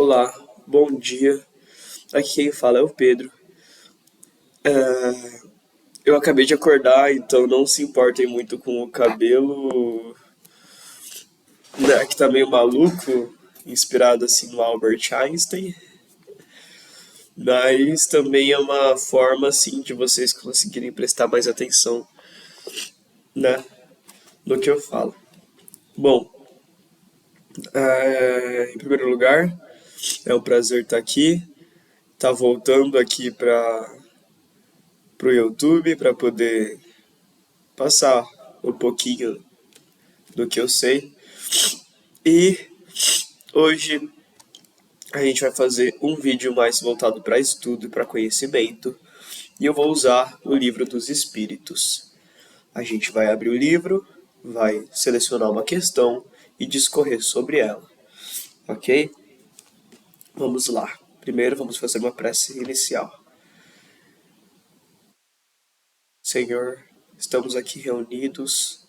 Olá, bom dia. Aqui quem fala é o Pedro. Eu acabei de acordar, então não se importem muito com o cabelo, né, que tá meio maluco, inspirado assim no Albert Einstein. Mas também é uma forma assim de vocês conseguirem prestar mais atenção, né, no que eu falo. Bom, em primeiro lugar, é um prazer estar aqui, tá voltando aqui para pro YouTube para poder passar um pouquinho do que eu sei. E hoje a gente vai fazer um vídeo mais voltado para estudo e para conhecimento. E eu vou usar o livro dos Espíritos. A gente vai abrir o livro, vai selecionar uma questão e discorrer sobre ela. Ok? Vamos lá. Primeiro vamos fazer uma prece inicial. Senhor, estamos aqui reunidos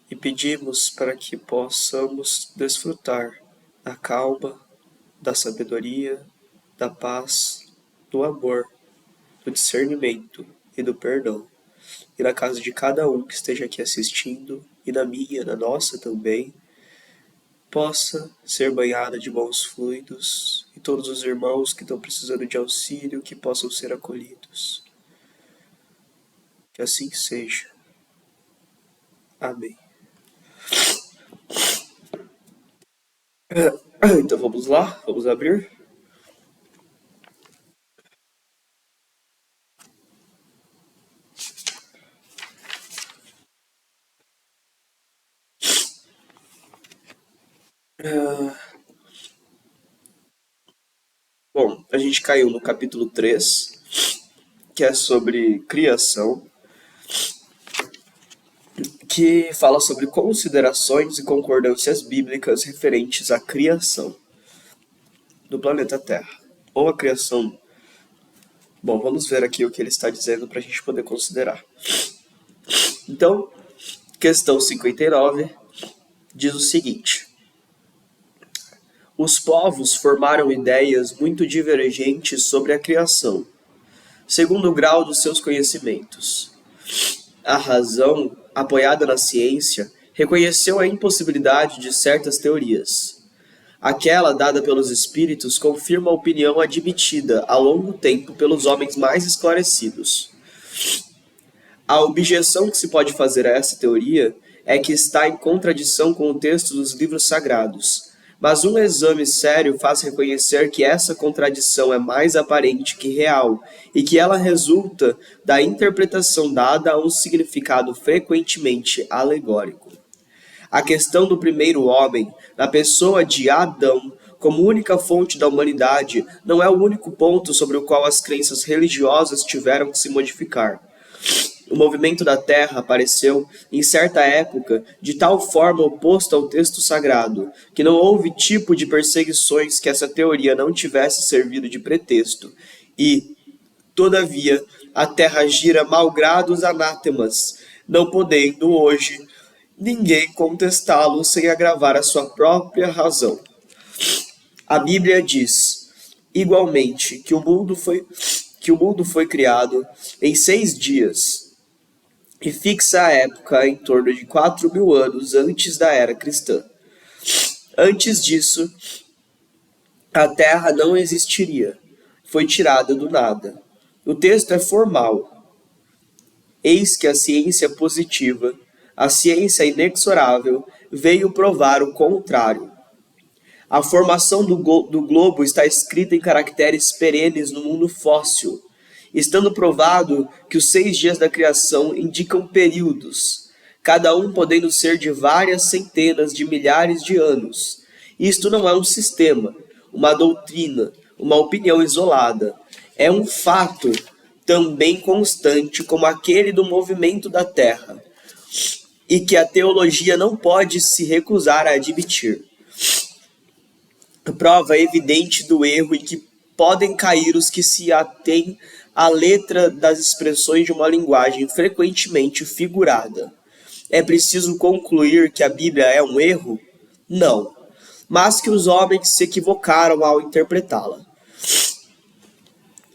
e pedimos para que possamos desfrutar da calma, da sabedoria, da paz, do amor, do discernimento e do perdão. E na casa de cada um que esteja aqui assistindo, e na minha, na nossa também, possa ser banhada de bons fluidos, e todos os irmãos que estão precisando de auxílio que possam ser acolhidos. Que assim seja. Amém. Então vamos lá, vamos abrir. Bom, a gente caiu no capítulo 3, que é sobre criação, que fala sobre considerações e concordâncias bíblicas referentes à criação do planeta Terra, ou a criação. Bom, vamos ver aqui o que ele está dizendo para a gente poder considerar. Então, questão 59 diz o seguinte: os povos formaram ideias muito divergentes sobre a criação, segundo o grau dos seus conhecimentos. A razão, apoiada na ciência, reconheceu a impossibilidade de certas teorias. Aquela dada pelos espíritos confirma a opinião admitida há longo tempo pelos homens mais esclarecidos. A objeção que se pode fazer a essa teoria é que está em contradição com o texto dos livros sagrados, mas um exame sério faz reconhecer que essa contradição é mais aparente que real e que ela resulta da interpretação dada a um significado frequentemente alegórico. A questão do primeiro homem, na pessoa de Adão, como única fonte da humanidade, não é o único ponto sobre o qual as crenças religiosas tiveram que se modificar. O movimento da Terra apareceu, em certa época, de tal forma oposto ao texto sagrado, que não houve tipo de perseguições que essa teoria não tivesse servido de pretexto. E, todavia, a Terra gira malgrado os anátemas, não podendo hoje ninguém contestá-lo sem agravar a sua própria razão. A Bíblia diz, igualmente, que o mundo foi criado em 6 dias, e fixa a época em torno de 4.000 anos antes da era cristã. Antes disso, a Terra não existiria, foi tirada do nada. O texto é formal. Eis que a ciência positiva, a ciência inexorável, veio provar o contrário. A formação do globo está escrita em caracteres perenes no mundo fóssil, estando provado que os 6 dias da criação indicam períodos, cada um podendo ser de várias centenas de milhares de anos. Isto não é um sistema, uma doutrina, uma opinião isolada. É um fato também constante como aquele do movimento da Terra, e que a teologia não pode se recusar a admitir. Prova evidente do erro em que podem cair os que se atêm à letra das expressões de uma linguagem frequentemente figurada. É preciso concluir que a Bíblia é um erro? Não. mas que os homens se equivocaram ao interpretá-la.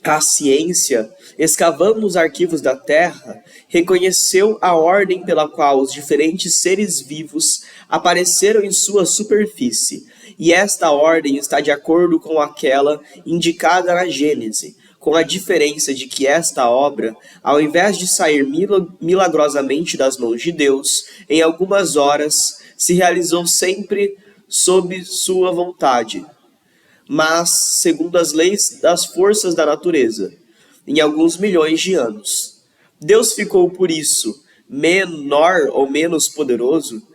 A ciência, escavando nos arquivos da Terra, reconheceu a ordem pela qual os diferentes seres vivos apareceram em sua superfície, e esta ordem está de acordo com aquela indicada na Gênese, com a diferença de que esta obra, ao invés de sair milagrosamente das mãos de Deus, em algumas horas, se realizou sempre sob sua vontade, mas segundo as leis das forças da natureza, em alguns milhões de anos. Deus ficou, por isso, menor ou menos poderoso?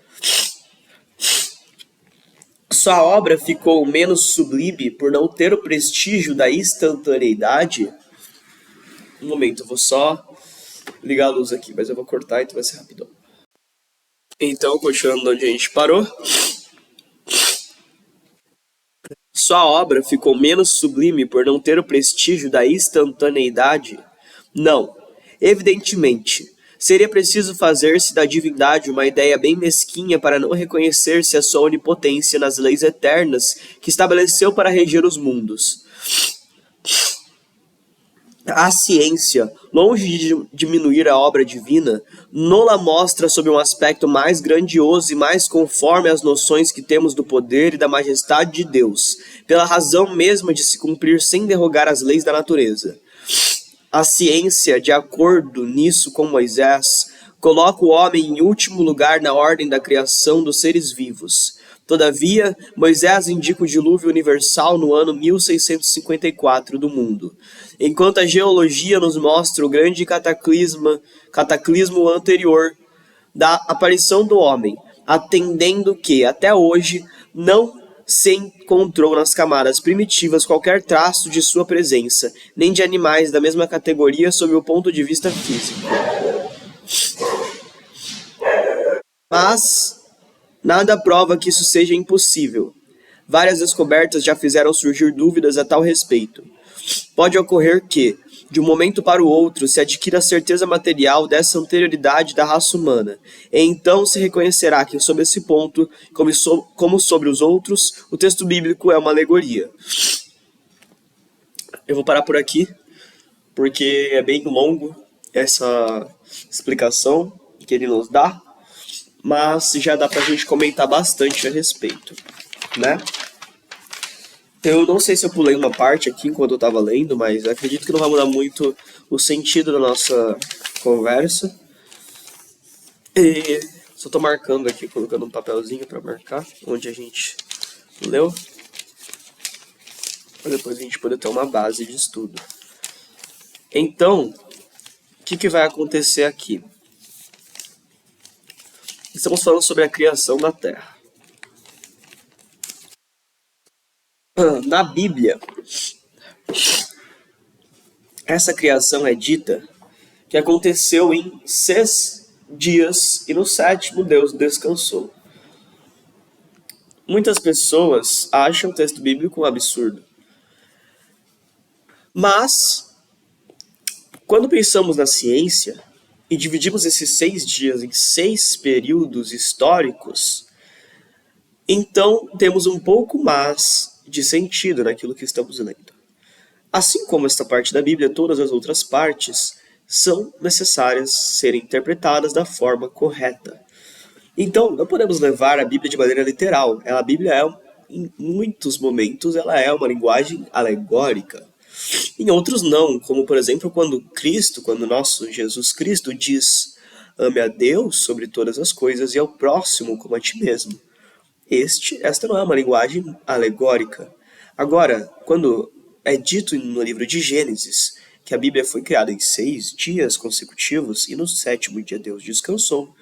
Sua obra ficou menos sublime por não ter o prestígio da instantaneidade? Um momento, eu vou só ligar a luz aqui, mas eu vou cortar, então vai ser rapidão. Então, continuando onde a gente parou. Sua obra ficou menos sublime por não ter o prestígio da instantaneidade? Não. Evidentemente, seria preciso fazer-se da divindade uma ideia bem mesquinha para não reconhecer-se a sua onipotência nas leis eternas que estabeleceu para reger os mundos. A ciência, longe de diminuir a obra divina, nola mostra sob um aspecto mais grandioso e mais conforme às noções que temos do poder e da majestade de Deus, pela razão mesma de se cumprir sem derrogar as leis da natureza. A ciência, de acordo nisso com Moisés, coloca o homem em último lugar na ordem da criação dos seres vivos. Todavia, Moisés indica o dilúvio universal no ano 1654 do mundo, enquanto a geologia nos mostra o grande cataclismo anterior da aparição do homem, atendendo que, até hoje, não se encontrou nas camadas primitivas qualquer traço de sua presença, nem de animais da mesma categoria sob o ponto de vista físico. Mas nada prova que isso seja impossível. Várias descobertas já fizeram surgir dúvidas a tal respeito. Pode ocorrer que, de um momento para o outro, se adquira a certeza material dessa anterioridade da raça humana, e então se reconhecerá que, sob esse ponto, como sobre os outros, o texto bíblico é uma alegoria. Eu vou parar por aqui, porque é bem longo essa explicação que ele nos dá, mas já dá pra gente comentar bastante a respeito, né? Eu não sei se eu pulei uma parte aqui enquanto eu estava lendo, mas acredito que não vai mudar muito o sentido da nossa conversa. E só estou marcando aqui, colocando um papelzinho para marcar onde a gente leu, para depois a gente poder ter uma base de estudo. Então, o que vai acontecer aqui? Estamos falando sobre a criação da Terra. Na Bíblia, essa criação é dita que aconteceu em 6 dias e no 7º Deus descansou. Muitas pessoas acham o texto bíblico um absurdo. Mas, quando pensamos na ciência e dividimos esses 6 dias em 6 períodos históricos, então temos um pouco mais de sentido naquilo que estamos lendo. Assim como esta parte da Bíblia, todas as outras partes são necessárias serem interpretadas da forma correta. Então, não podemos levar a Bíblia de maneira literal. A Bíblia em muitos momentos, ela é uma linguagem alegórica. Em outros não, como por exemplo quando nosso Jesus Cristo diz: ame a Deus sobre todas as coisas e ao próximo como a ti mesmo. Esta não é uma linguagem alegórica. Agora, quando é dito no livro de Gênesis que a Bíblia foi criada em 6 dias consecutivos e no 7º dia Deus descansou,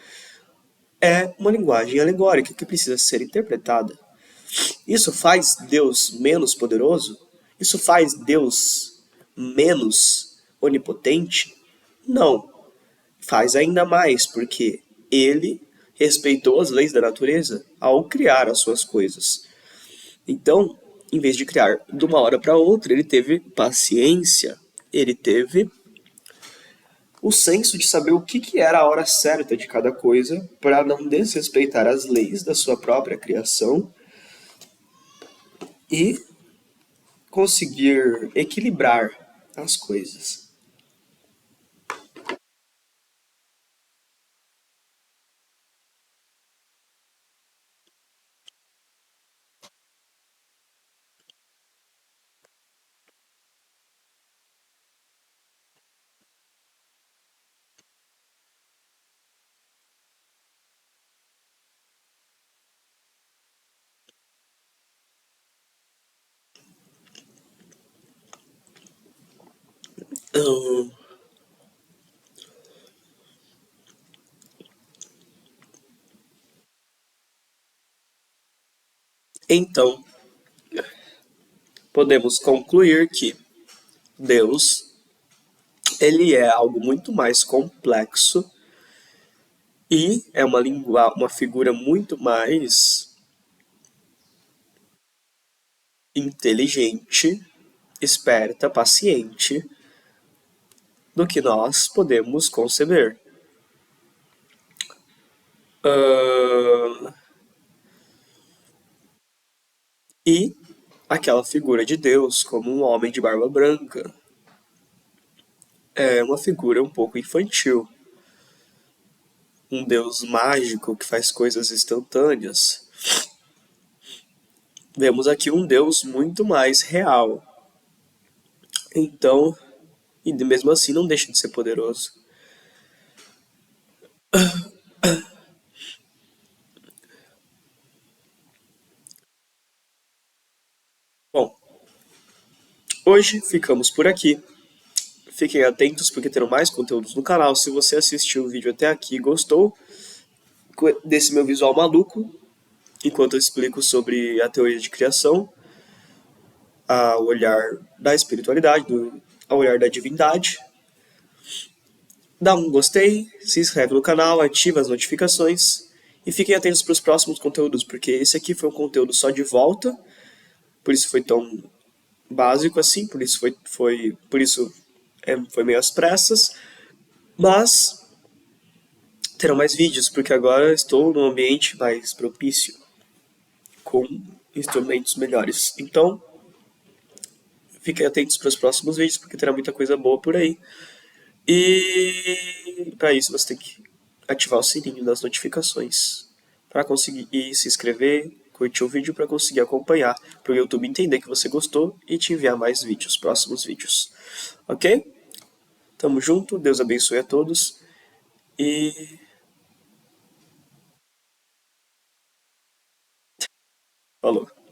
é uma linguagem alegórica que precisa ser interpretada. Isso faz Deus menos poderoso? Isso faz Deus menos onipotente? Não. Faz ainda mais, porque ele respeitou as leis da natureza ao criar as suas coisas. Então, em vez de criar de uma hora para outra, ele teve paciência, ele teve o senso de saber o que era a hora certa de cada coisa para não desrespeitar as leis da sua própria criação e conseguir equilibrar as coisas. Hum, Então, podemos concluir que Deus, ele é algo muito mais complexo e é uma figura muito mais inteligente, esperta, paciente do que nós podemos conceber. Ahn, e aquela figura de Deus como um homem de barba branca é uma figura um pouco infantil. Um Deus mágico que faz coisas instantâneas. Vemos aqui um Deus muito mais real. Então, e mesmo assim não deixa de ser poderoso. Bom, hoje ficamos por aqui. Fiquem atentos porque terão mais conteúdos no canal. Se você assistiu o vídeo até aqui e gostou desse meu visual maluco, enquanto eu explico sobre a teoria de criação, ao olhar da espiritualidade, ao olhar da divindade, dá um gostei, se inscreve no canal, ativa as notificações e fiquem atentos para os próximos conteúdos, porque esse aqui foi um conteúdo só de volta, por isso foi tão básico assim, foi meio às pressas, mas terão mais vídeos, porque agora estou num ambiente mais propício, com instrumentos melhores. Então, fiquem atentos para os próximos vídeos, porque terá muita coisa boa por aí. E para isso você tem que ativar o sininho das notificações para conseguir se inscrever, curtir o vídeo para conseguir acompanhar, para o YouTube entender que você gostou e te enviar mais vídeos, próximos vídeos. Ok? Tamo junto, Deus abençoe a todos e falou.